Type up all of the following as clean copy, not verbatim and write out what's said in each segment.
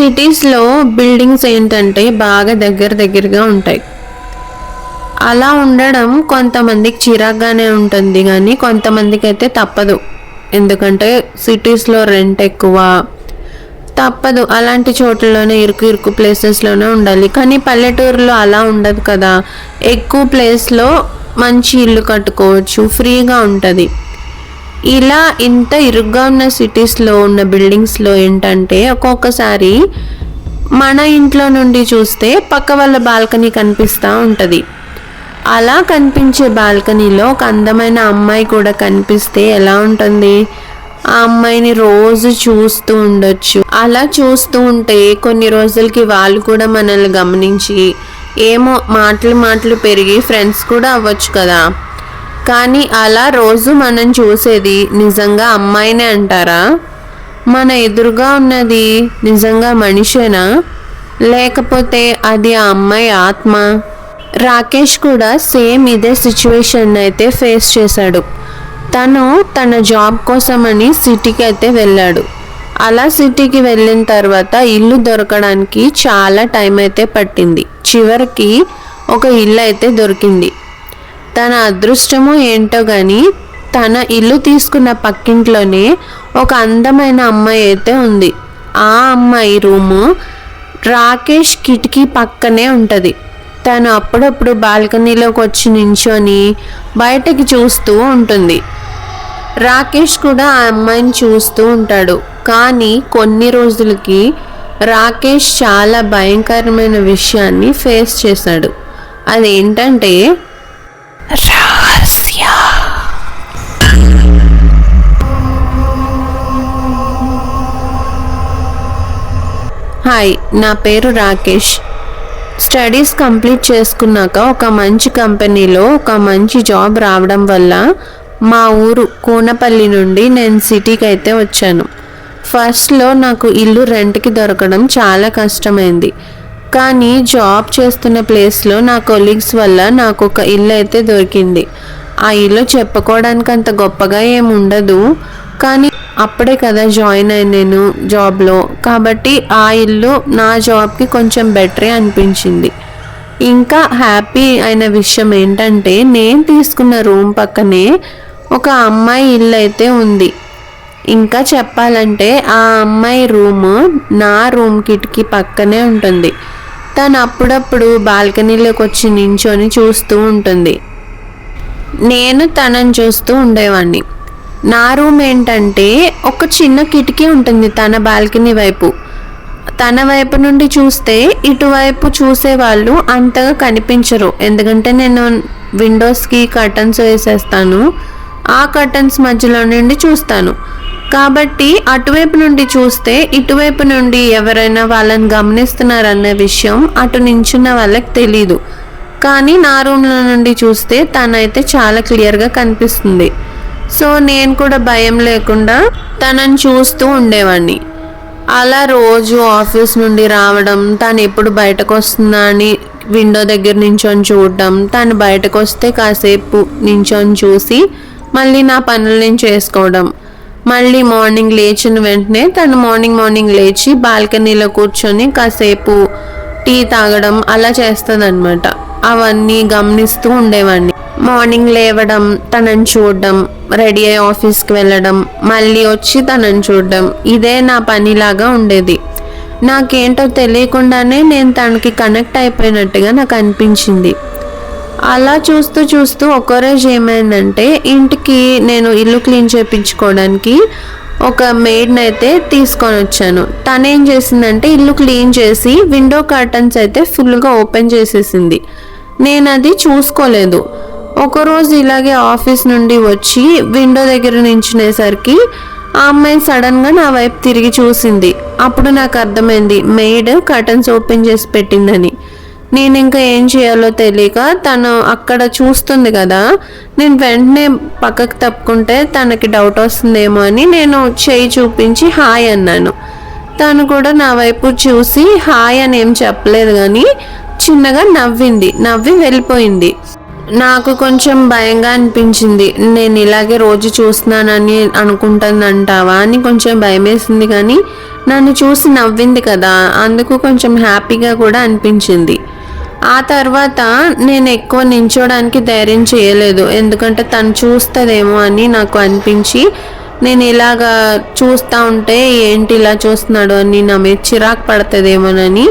సిటీస్లో బిల్డింగ్స్ ఏంటంటే బాగా దగ్గరగా ఉంటాయి. అలా ఉండడం కొంతమందికి చిరాగ్గానే ఉంటుంది, కానీ కొంతమందికి అయితే తప్పదు. ఎందుకంటే సిటీస్లో రెంట్ ఎక్కువ, తప్పదు. అలాంటి చోట్లలోనే ఇరుకు ప్లేసెస్లోనే ఉండాలి. కానీ పల్లెటూరులో అలా ఉండదు కదా, ఎక్కువ ప్లేస్లో మంచి ఇల్లు కట్టుకోవచ్చు, ఫ్రీగా ఉంటుంది. ఇలా ఇంత ఇరుగ్గా ఉన్న సిటీస్లో ఉన్న బిల్డింగ్స్లో ఏంటంటే ఒక్కొక్కసారి మన ఇంట్లో నుండి చూస్తే పక్క వాళ్ళ బాల్కనీ కనిపిస్తూ ఉంటుంది. అలా కనిపించే బాల్కనీలో ఒక అందమైన అమ్మాయి కూడా కనిపిస్తే ఎలా ఉంటుంది? ఆ అమ్మాయిని రోజు చూస్తూ ఉండొచ్చు. అలా చూస్తూ ఉంటే కొన్ని రోజులకి వాళ్ళు కూడా మనల్ని గమనించి ఏమో మాటలు పెరిగి ఫ్రెండ్స్ కూడా అవ్వచ్చు కదా. కానీ అలా రోజు మనం చూసేది నిజంగా అమ్మాయినే అంటారా? మన ఎదురుగా ఉన్నది నిజంగా మనిషేనా, లేకపోతే అది ఆ అమ్మాయి ఆత్మ? రాకేష్ కూడా సేమ్ ఇదే సిచ్యువేషన్ అయితే ఫేస్ చేశాడు. తను తన జాబ్ కోసమని సిటీకి అయితే వెళ్ళాడు. అలా సిటీకి వెళ్ళిన తర్వాత ఇల్లు దొరకడానికి చాలా టైం అయితే పట్టింది. చివరికి ఒక ఇల్లు అయితే దొరికింది. తన అదృష్టమో ఏంటో కానీ తన ఇల్లు తీసుకున్న పక్కింట్లోనే ఒక అందమైన అమ్మాయి అయితే ఉంది. ఆ అమ్మాయి రూము రాకేష్ కిటికీ పక్కనే ఉంటుంది. తను అప్పుడప్పుడు బాల్కనీలోకి వచ్చి నించొని బయటకి చూస్తూ ఉంటుంది. రాకేష్ కూడా ఆ అమ్మాయిని చూస్తూ ఉంటాడు. కానీ కొన్ని రోజులకి రాకేష్ చాలా భయంకరమైన విషయాన్ని ఫేస్ చేశాడు. అదేంటంటే రహస్య. హాయ్, నా పేరు రాకేష్. స్టడీస్ కంప్లీట్ చేసుకున్నాక ఒక మంచి కంపెనీలో ఒక మంచి జాబ్ రావడం వల్ల మా ఊరు కూనపల్లి నుండి నేను సిటీకి అయితే వచ్చాను. ఫస్ట్లో నాకు ఇల్లు రెంట్కి దొరకడం చాలా కష్టమైంది. కానీ జాబ్ చేస్తున్న ప్లేస్లో నా కొలీగ్స్ వల్ల నాకు ఒక ఇల్లు అయితే దొరికింది. ఆ ఇల్లు చెప్పుకోవడానికి అంత గొప్పగా ఏమి ఉండదు, కానీ అప్పుడే కదా జాయిన్ అయినాను జాబ్లో, కాబట్టి ఆ ఇల్లు నా జాబ్కి కొంచెం బెటరే అనిపించింది. ఇంకా హ్యాపీ అయిన విషయం ఏంటంటే నేను తీసుకున్న రూమ్ పక్కనే ఒక అమ్మాయి ఇల్లు అయితే ఉంది. ఇంకా చెప్పాలంటే ఆ అమ్మాయి రూము నా రూమ్ కిటికీ పక్కనే ఉంటుంది. తను అప్పుడప్పుడు బాల్కనీలోకి వచ్చి నించొని చూస్తూ ఉంటుంది. నేను తనని చూస్తూ ఉండేవాడిని. నా రూమ్ ఏంటంటే ఒక చిన్న కిటికీ ఉంటుంది తన బాల్కనీ వైపు. తన వైపు నుండి చూస్తే ఇటువైపు చూసే వాళ్ళు అంతగా కనిపించరు, ఎందుకంటే నేను విండోస్కి కర్టన్స్ వేసేస్తాను. ఆ కర్టన్స్ మధ్యలో నుండి చూస్తాను కాబట్టి అటువైపు నుండి చూస్తే ఇటువైపు నుండి ఎవరైనా వాళ్ళని గమనిస్తున్నారన్న విషయం అటు నించున్న వాళ్ళకి తెలీదు. కానీ నా రూమ్లో నుండి చూస్తే తనైతే చాలా క్లియర్గా కనిపిస్తుంది. సో నేను కూడా భయం లేకుండా తనని చూస్తూ ఉండేవాడిని. అలా రోజు ఆఫీస్ నుండి రావడం, తను ఎప్పుడు బయటకు వస్తుందా అని విండో దగ్గర నించొని చూడడం, తను బయటకు వస్తే కాసేపు నించొని చూసి మళ్ళీ నా పనులు నేను చేసుకోవడం, మళ్ళీ మార్నింగ్ లేచిన వెంటనే తను మార్నింగ్ లేచి బాల్కనీలో కూర్చొని కాసేపు టీ తాగడం అలా చేస్తుందన్నమాట. అవన్నీ గమనిస్తూ ఉండేవాడిని. మార్నింగ్ లేవడం, తనని చూడడం, రెడీ అయ్యి ఆఫీస్కి వెళ్ళడం, మళ్ళీ వచ్చి తనని చూడడం, ఇదే నా పనిలాగా ఉండేది. నాకేంటో తెలియకుండానే నేను తనకి కనెక్ట్ అయిపోయినట్టుగా నాకు అనిపించింది. అలా చూస్తూ ఒక్కరోజు ఏమైందంటే ఇంటికి నేను ఇల్లు క్లీన్ చేయించుకోవడానికి ఒక మెయిడ్ని అయితే తీసుకొని వచ్చాను. తనేం చేసిందంటే ఇల్లు క్లీన్ చేసి విండో కర్టన్స్ అయితే ఫుల్గా ఓపెన్ చేసేసింది. నేను అది చూసుకోలేదు. ఒకరోజు ఇలాగే ఆఫీస్ నుండి వచ్చి విండో దగ్గర నించునేసరికి ఆ అమ్మాయి సడన్గా నా వైపు తిరిగి చూసింది. అప్పుడు నాకు అర్థమైంది మెయిడ్ కర్టన్స్ ఓపెన్ చేసి పెట్టిందని. నేను ఇంకా ఏం చేయాలో తెలియక తను అక్కడ చూస్తుంది కదా, నేను వెంటనే పక్కకు తప్పుకుంటే తనకి డౌట్ వస్తుందేమో అని నేను చేయి చూపించి హాయ్ అన్నాను. తను కూడా నా వైపు చూసి హాయ్ అని ఏం చెప్పలేదు, కానీ చిన్నగా నవ్వి వెళ్ళిపోయింది. నాకు కొంచెం భయంగా అనిపించింది. నేను ఇలాగే రోజు చూస్తున్నానని అనుకుంటుందంటావా అని కొంచెం భయం వేసింది, కానీ నన్ను చూసి నవ్వింది కదా, అందుకు కొంచెం హ్యాపీగా కూడా అనిపించింది. ఆ తర్వాత నేను ఎక్కువ నించోడానికి ధైర్యం చేయలేదు, ఎందుకంటే తను చూస్తుందేమో అని నాకు అనిపించి నేను ఇలాగా చూస్తూ ఉంటే ఏంటి ఇలా చూస్తున్నాడు అని నా మీద చిరాకు పడుతుందేమోనని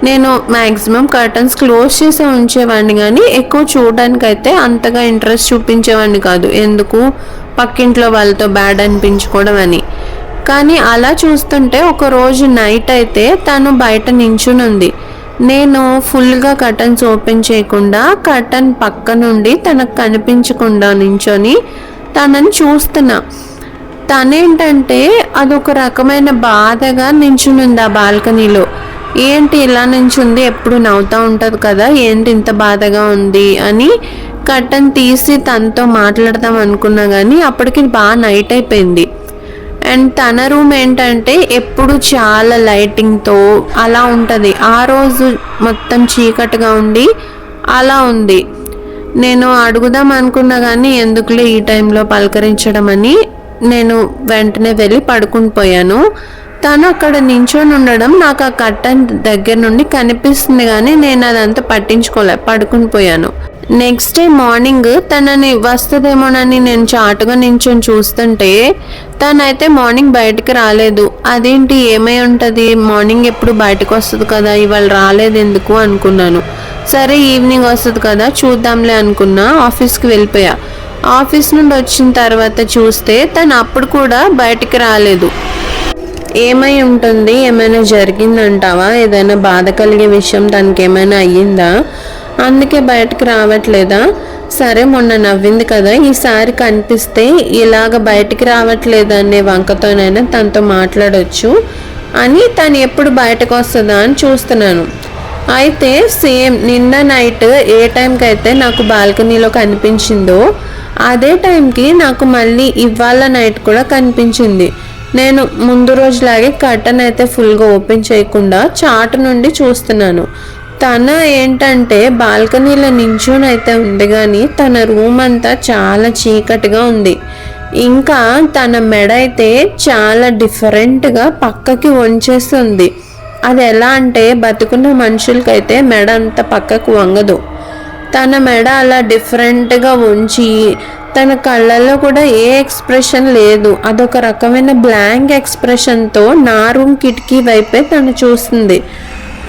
నేను మ్యాక్సిమం కర్టన్స్ క్లోజ్ చేసి ఉంచేవాడిని, కానీ ఎక్కువ చూడడానికైతే అంతగా ఇంట్రెస్ట్ చూపించేవాడిని కాదు, ఎందుకు పక్కింట్లో వాళ్ళతో బ్యాడ్ అనిపించుకోవడం అని. కానీ అలా చూస్తుంటే ఒకరోజు నైట్ అయితే తను బయట నించుని ఉంది. నేను ఫుల్గా కర్టన్స్ ఓపెన్ చేయకుండా కర్టన్ పక్క నుండి తనకు కనిపించకుండా నించొని తనని చూస్తున్నా. తనేంటంటే అదొక రకమైన బాధగా నించునుంది ఆ బాల్కనీలో. ఏంటి ఇలా నించుంది, ఎప్పుడు నవ్వుతూ ఉంటుంది కదా, ఏంటి ఇంత బాధగా ఉంది అని కర్టన్ తీసి తనతో మాట్లాడదాం అనుకున్నా, కానీ అప్పటికి బాగా నైట్ అయిపోయింది. అండ్ తన రూమ్ ఏంటంటే ఎప్పుడు చాలా లైటింగ్తో అలా ఉంటుంది. ఆ రోజు మొత్తం చీకటిగా ఉండి అలా ఉంది. నేను అడుగుదాం అనుకున్నా కానీ ఎందుకులే ఈ టైంలో పలకరించడం అని నేను వెంటనే వెళ్ళి పడుకుని పోయాను. తను అక్కడ నించొని ఉండడం నాకు ఆ కర్టన్ దగ్గర నుండి కనిపిస్తుంది, కానీ నేను అదంతా పట్టించుకోలే, పడుకుని పోయాను. నెక్స్ట్ డే మార్నింగ్ తనని వస్తుందేమోనని నేను చాటుగా నించొని చూస్తుంటే తనైతే మార్నింగ్ బయటికి రాలేదు. అదేంటి ఏమై ఉంటుంది, మార్నింగ్ ఎప్పుడు బయటకు వస్తుంది కదా, ఇవాళ రాలేదు ఎందుకు అనుకున్నాను. సరే ఈవినింగ్ వస్తుంది కదా చూద్దాంలే అనుకున్నా. ఆఫీస్కి వెళ్ళిపోయా. ఆఫీస్ నుండి వచ్చిన తర్వాత చూస్తే తను అప్పుడు కూడా బయటికి రాలేదు. ఏమై ఉంటుంది, ఏమైనా జరిగిందంటావా, ఏదైనా బాధ కలిగే విషయం తనకి ఏమైనా అయ్యిందా, అందుకే బయటకు రావట్లేదా? సరే మొన్న నవ్వింది కదా, ఈసారి కనిపిస్తే ఇలాగ బయటికి రావట్లేదు అనే వంకతోనైనా తనతో మాట్లాడవచ్చు అని తను ఎప్పుడు బయటకు వస్తుందా అని చూస్తున్నాను. అయితే సేమ్ నిన్న నైట్ ఏ టైంకి అయితే నాకు బాల్కనీలో కనిపించిందో అదే టైంకి నాకు మళ్ళీ ఇవాళ నైట్ కూడా కనిపించింది. నేను ముందు రోజులాగే కర్టన్ అయితే ఫుల్గా ఓపెన్ చేయకుండా చాటు నుండి చూస్తున్నాను. తన ఏంటంటే బాల్కనీలో నించొని అయితే ఉంది, కానీ తన రూమ్ అంతా చాలా చీకటిగా ఉంది. ఇంకా తన మెడ అయితే చాలా డిఫరెంట్గా పక్కకి వంచేస్తుంది. అది ఎలా అంటే బతుకున్న మనుషులకైతే మెడ అంత పక్కకు వంగదు. తన మెడ అలా డిఫరెంట్గా ఉంచి తన కళ్ళల్లో కూడా ఏ ఎక్స్ప్రెషన్ లేదు. అదొక రకమైన బ్లాంక్ ఎక్స్ప్రెషన్తో నా రూమ్ కిటికీ వైపే తను చూస్తుంది.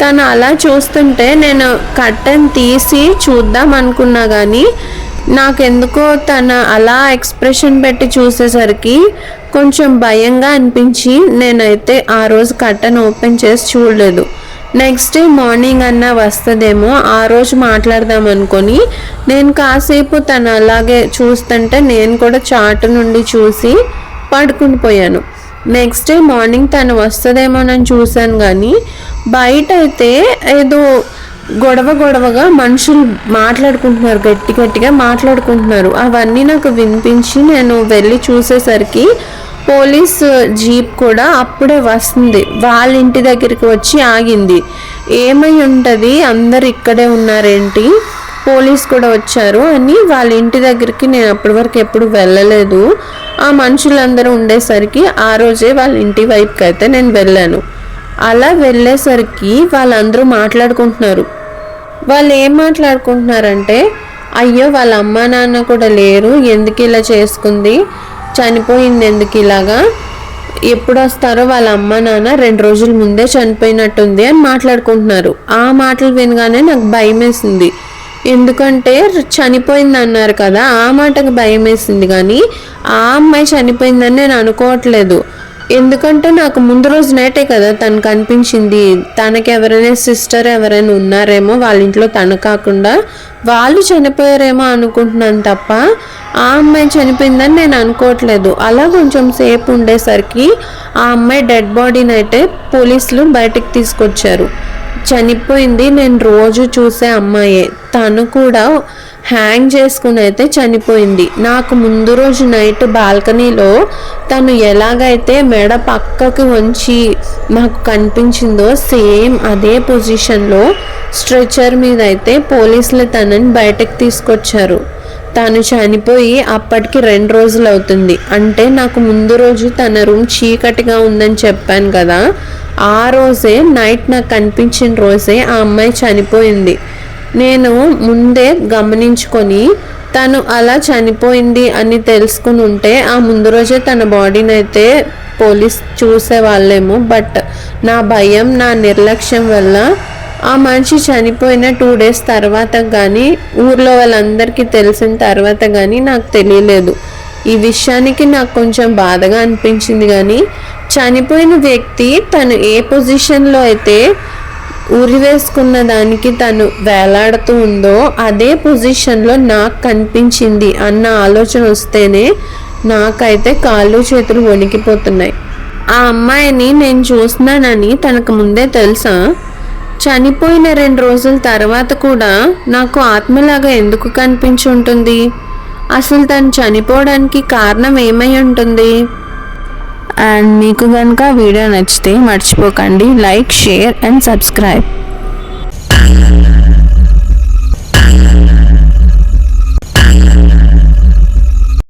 తను అలా చూస్తుంటే నేను కర్టన్ తీసి చూద్దాం అనుకున్నా, కానీ నాకెందుకో తన అలా ఎక్స్ప్రెషన్ పెట్టి చూసేసరికి కొంచెం భయంగా అనిపించి నేనైతే ఆ రోజు కర్టన్ ఓపెన్ చేసి చూడలేదు. నెక్స్ట్ డే మార్నింగ్ అన్నా వస్తుందేమో ఆ రోజు మాట్లాడదాం అనుకొని నేను కాసేపు తను అలాగే చూస్తుంటే నేను కూడా చాటు నుండి చూసి పడుకుని పోయాను. నెక్స్ట్ డే మార్నింగ్ తను వస్తుందేమోనని చూశాను, కానీ బయట అయితే ఏదో గొడవగా మనుషులు మాట్లాడుకుంటున్నారు, గట్టి గట్టిగా మాట్లాడుకుంటున్నారు. అవన్నీ నాకు వినిపించి నేను వెళ్ళి చూసేసరికి పోలీస్ జీప్ కూడా అప్పుడే వస్తుంది. వాళ్ళ ఇంటి దగ్గరికి వచ్చి ఆగింది. ఏమై ఉంటుంది, అందరు ఇక్కడే ఉన్నారేంటి, పోలీస్ కూడా వచ్చారు అని వాళ్ళ ఇంటి దగ్గరికి నేను అప్పటి వరకు ఎప్పుడు వెళ్ళలేదు. ఆ మనుషులందరూ ఉండేసరికి ఆ రోజే వాళ్ళ ఇంటి వైపుకి అయితే నేను వెళ్ళాను. అలా వెళ్ళేసరికి వాళ్ళందరూ మాట్లాడుకుంటున్నారు. వాళ్ళు ఏం మాట్లాడుకుంటున్నారంటే, అయ్యో వాళ్ళ అమ్మా నాన్న కూడా లేరు, ఎందుకు ఇలా చేసుకుంది, చనిపోయింది ఎందుకు ఇలాగా, ఎప్పుడు వస్తారో వాళ్ళ అమ్మ నాన్న 2 రోజుల ముందే చనిపోయినట్టుంది అని మాట్లాడుకుంటున్నారు. ఆ మాటలు వినగానే నాకు భయం వేసింది. ఎందుకంటే చనిపోయింది అన్నారు కదా, ఆ మాటకు భయం వేసింది, కానీ ఆ అమ్మాయి చనిపోయిందని నేను అనుకోవట్లేదు. ఎందుకంటే నాకు ముందు రోజు నైటే కదా తను కనిపించింది. తనకి ఎవరైనా సిస్టర్ ఎవరైనా ఉన్నారేమో వాళ్ళ ఇంట్లో, తను కాకుండా వాళ్ళు చనిపోయారేమో అనుకుంటున్నాను తప్ప ఆ అమ్మాయి చనిపోయిందని నేను అనుకోవట్లేదు. అలా కొంచెం సేపు ఉండేసరికి ఆ అమ్మాయి డెడ్ బాడీని అయితే పోలీసులు బయటకు తీసుకొచ్చారు. చనిపోయింది నేను రోజు చూసే అమ్మాయే, తను కూడా హ్యాంగ్ చేసుకుని అయితే చనిపోయింది. నాకు ముందు రోజు నైట్ బాల్కనీలో తను ఎలాగైతే మెడ పక్కకి వంచి నాకు కనిపించిందో సేమ్ అదే పొజిషన్లో స్ట్రెచర్ మీద అయితే పోలీసులు తనని బయటకు తీసుకొచ్చారు. తను చనిపోయి అప్పటికి 2 రోజులు అవుతుంది. అంటే నాకు ముందు రోజు తన రూమ్ చీకటిగా ఉందని చెప్పాను కదా, ఆ రోజే నైట్ నాకు కనిపించిన రోజే ఆ అమ్మాయి చనిపోయింది. నేను ముందే గమనించుకొని తను అలా చనిపోయింది అని తెలుసుకుని ఉంటే ఆ ముందు రోజే తన బాడీని అయితే పోలీస్ చూసేవాళ్ళేమో. బట్ నా భయం, నా నిర్లక్ష్యం వల్ల ఆ మనిషి చనిపోయిన 2 డేస్ తర్వాత కానీ, ఊర్లో వాళ్ళందరికీ తెలిసిన తర్వాత కానీ నాకు తెలియలేదు. ఈ విషయానికి నాకు కొంచెం బాధగా అనిపించింది. కానీ చనిపోయిన వ్యక్తి తను ఏ పొజిషన్లో అయితే ఉరి వేసుకున్న దానికి తను వేలాడుతూ ఉందో అదే పొజిషన్లో నాకు కనిపించింది అన్న ఆలోచన వస్తేనే నాకైతే కాళ్ళు చేతులు వణికిపోతున్నాయి. ఆ అమ్మాయిని నేను చూస్తున్నానని తనకు ముందే తెలుసా? చనిపోయిన 2 రోజుల తర్వాత కూడా నాకు ఆత్మలాగా ఎందుకు కనిపించి ఉంటుంది? అసలు తను చనిపోవడానికి కారణం ఏమై ఉంటుంది? అండ్ మీకు కనుక వీడియో నచ్చితే మర్చిపోకండి లైక్, షేర్ అండ్ సబ్స్క్రైబ్.